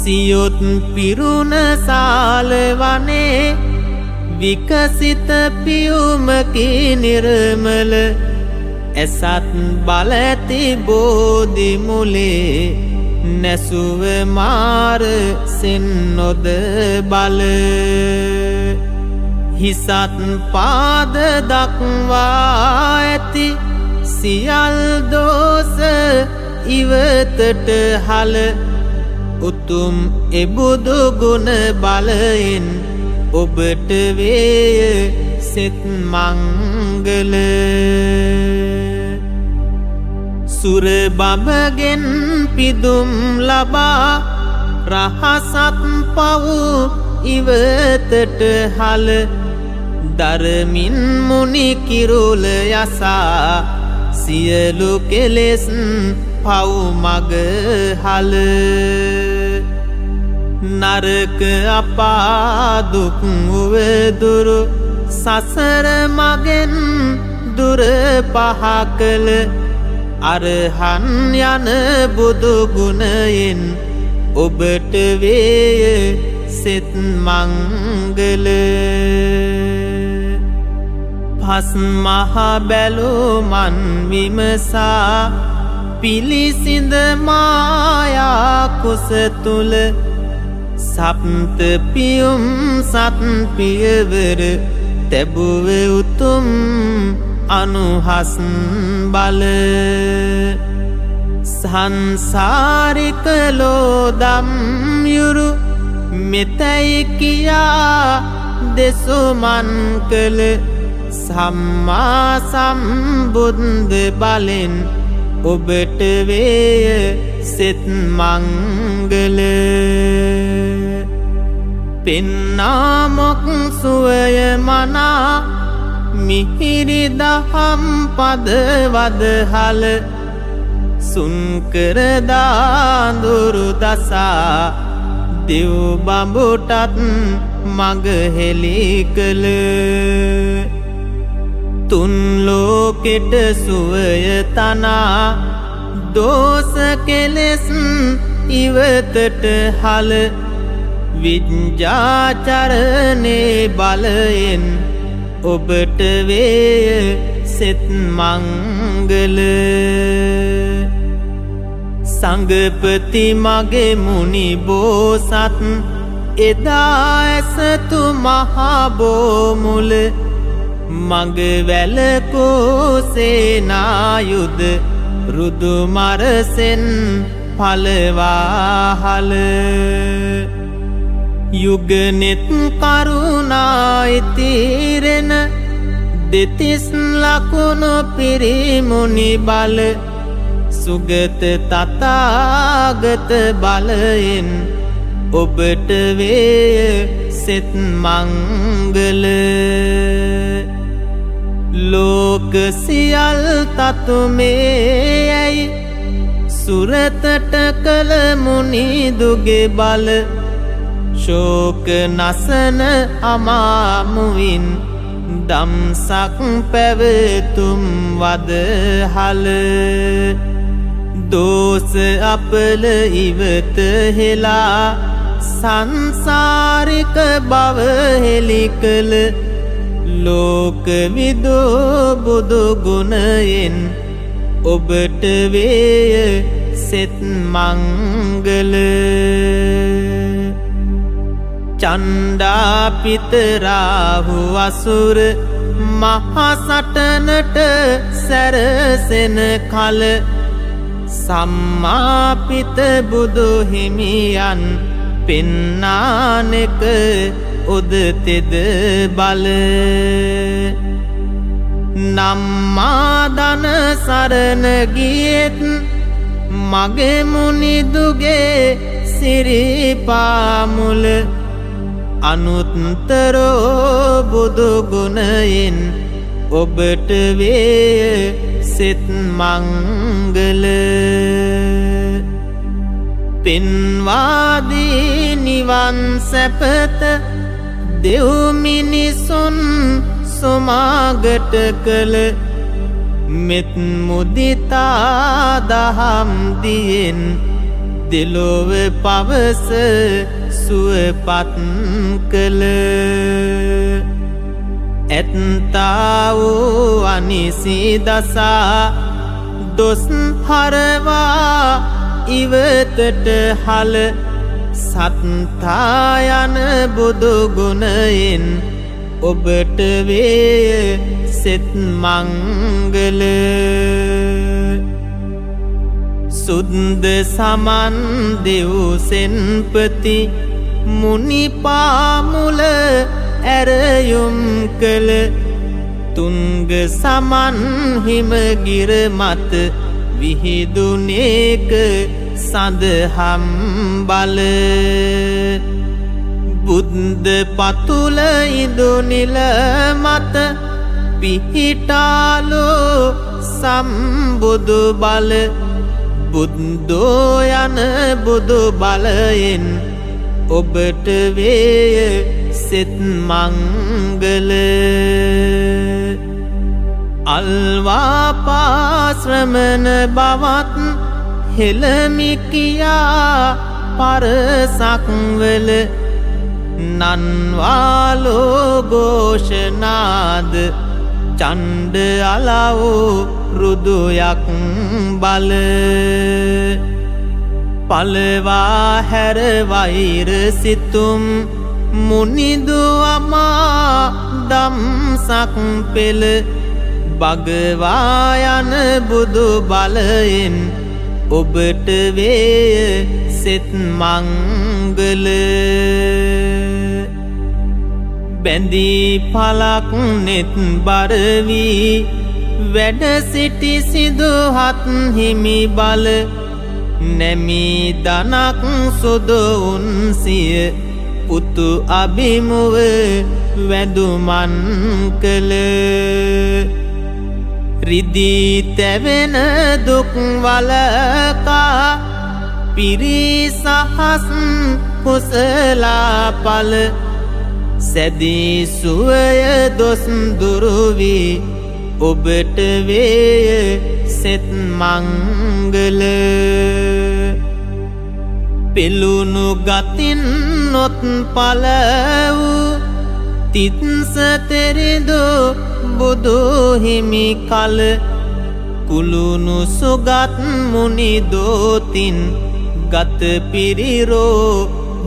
සියොත් පිරුණ සාලවනේ විකසිත පියුමකි නිර්මල ඇසත් බල ඇති බෝධි මුලේ නැසුව මාර සෙන්නොද බල හිසත් පාද දක්වා ඇති සියල් දෝස ඉවතට හල උතුම් එබුදු ගුණ බලයෙන් ඔබට වේය සෙත් මංගල සුර බඹගෙන් පිදුම් ලබා රහසත් පවු ඉවතට හල දරමින් මුනි කිරුල යසා සියලු කෙලෙස් පව් මග හල නරක අපා දුක් උවදුරු සසර මගෙන් දුර පහ කළ අරහන් යන බුදු ගුණයෙන් ඔබට වේය සෙත් මංගල පස් මහ බැලුමන් විමසා පිලිසිඳ මායා කුස තුල සප්ත පියුම් සත් පියවර තැබුව උතුම් අනුහස් බල සංසාරික ලෝදම් යුරු මෙතැයි කියා දෙසුමන් කළ සම්මා සම්බුද්ධ බලෙන් ඔබට වේය සෙත් මංගල පෙන්නාමොක් සුවය මනා මිහිරි දහම් පදවද හල සුන්කර දාඳුරු දසා දෙව් බඹුටත් මග හෙළි කළ තුන් ලෝකෙට සුවය තනා දෝස කෙලෙස් ඉවතට හල විඤ්ඤාචරණේ බලයෙන් ඔබට වේය සෙත් මංගල සංඝපති මගේ මුනි බෝසත් එදා ඇසතු මහා බෝමුල මග වැලකෝ සේනායුධ රුදු මරසෙන් පලවාහල යුගනෙත් කරුණායිතිරෙන දෙතිස් ලකුණු පිරිමුනි බල සුගත තථාගත බලයෙන් ඔබට වේය සෙත් මංගල ලෝක සියල් තතු මේයි සුරතට කළ මුනි දුගේ බල ශෝක නසන අමාමුවින් දම්සක් පැවතුම් වදහල දෝස අපල ඉවත හෙලා සංසාරික බව හෙළි කළ ලෝක විදෝ බුදු ගුණයෙන් ඔබට වේය සෙත් මංගල චණ්ඩාපිත රාහු අසුර මහසටනට සැරසෙන කල සම්මාපිත බුදු හිමියන් පෙන්නානෙක උදතෙද බල නම්මාදන සරණ ගියෙත් මගේ මුනි දුගේ සිරිපාමුල අනුත්තරෝ බුදු ගුණයෙන් ඔබට වේය සෙත් මංගල පෙන්වාදී නිවන් සැපත දෙව් මිනිසුන් සොමාගට කළ මෙත් මුදිතා දහම් දියෙන් දෙලොව පවස සුවපත් කළ ඇත්තා වූ අනිසි දසා දොස් හරවා ඉවතට හල සත්තා යන බුදු ගුණයෙන් ඔබට වේ සෙත් මංගල සුද්ද සමන් දෙව් සෙන්පති මුනි පාමුල ඇරයුම් කළ තුංග සමන් හිමගිර මත විහිදුනේක සඳහම් බල බුද්ධ පතුල ඉදුනිල මත පිහිටාලෝ සම්බුදු බල බුද්ධෝ යන බුදු බලයෙන් ඔබට වේය සෙත් මංගල අල්වාපාශ්‍රමණ බවත් හෙළමි කියා පරසක්වල නන්වාලෝ ഘോഷනාද චණ්ඩ අලවෝ රුදුයක් බල පලවා හැර වෛර සිතුම් මුනිදු අමා දම්සක් පෙළ භගවා යන බුදු බලයෙන් ඔබට වේය සෙත් මංගල බැඳී පලක් නෙත් බරවී වැඩ සිටි සිදුහත් හිමි බල නැමී දනක් සුදුන්සිය පුතු අභිමුව වැදුමන් කළ රිදී තැවෙන දුක් වලකා පිරිසහස් කුසලා පල සැදී සුවය දොස් දුරුවී ඔබට වේය සෙත් මංගල පෙළුණු ගතින් නොත් පල වූ තිත්ස තෙරිදු බුදු හිමි කල කුළුණු සුගත් මුනි දෝතින් ගත පිරිරෝ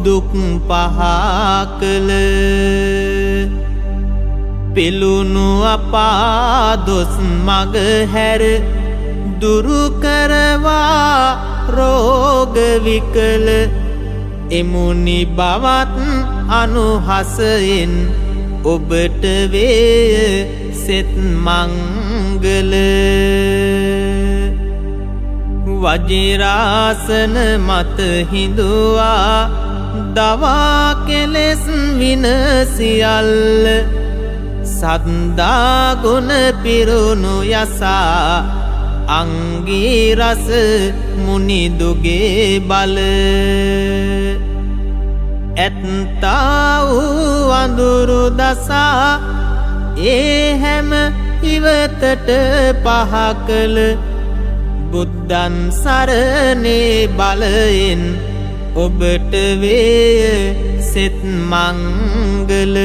දුක් පහා කළ පෙළුණු අපා දොස් මග හැර දුරු කරවා රෝග විකල එමුනි බවත් අනුහසයෙන් ඔබට වේය සෙත් මංගල වජිරාසන මත හිඳුවා දවා කෙලෙස් විනසියල්ල සද්දා ගුණ පිරුණු යසා අංගීරස මුනිදුගේ බල ඇත්තා වූ අඳුරු දසා ඒ හැම ඉවතට පහ කළ බුද්ධන් සරණේ බලයෙන් ඔබට වේය සෙත් මංගල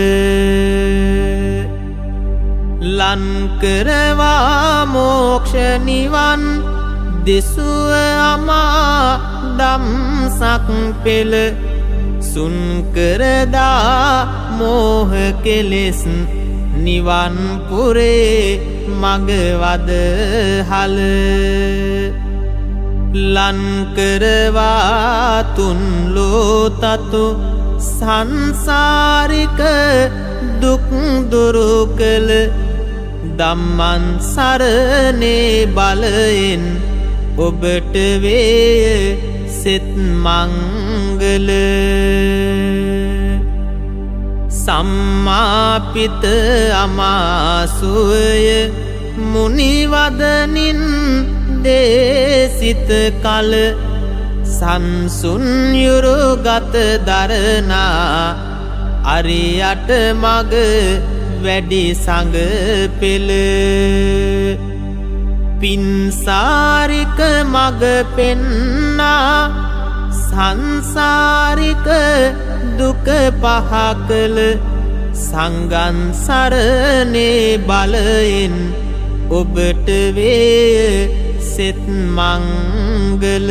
ලන් කරවා මෝක්ෂ නිවන් දෙසුව අමා දම්සක් පෙළ සුන් කරදා මෝහ කෙලෙස් නිවන් පුරේ මගවද හල ලන් කරවා තුන් ලෝතතු සංසාරික දුක් දුරු කළ ධම්මං සරණේ බලයෙන් ඔබට වේය සෙත් මංගල සම්මාපිත අමාසුවය මුනිවදනින් දේසිත කල සංසුන් යුරුගත දරනා අරියට මග වැඩි සඟ පෙළ පින්සාරික මග පෙන්නා සංසාරික දුක පහකල සංගන්සරණේ බලයෙන් ඔබට වේ සෙත් මංගල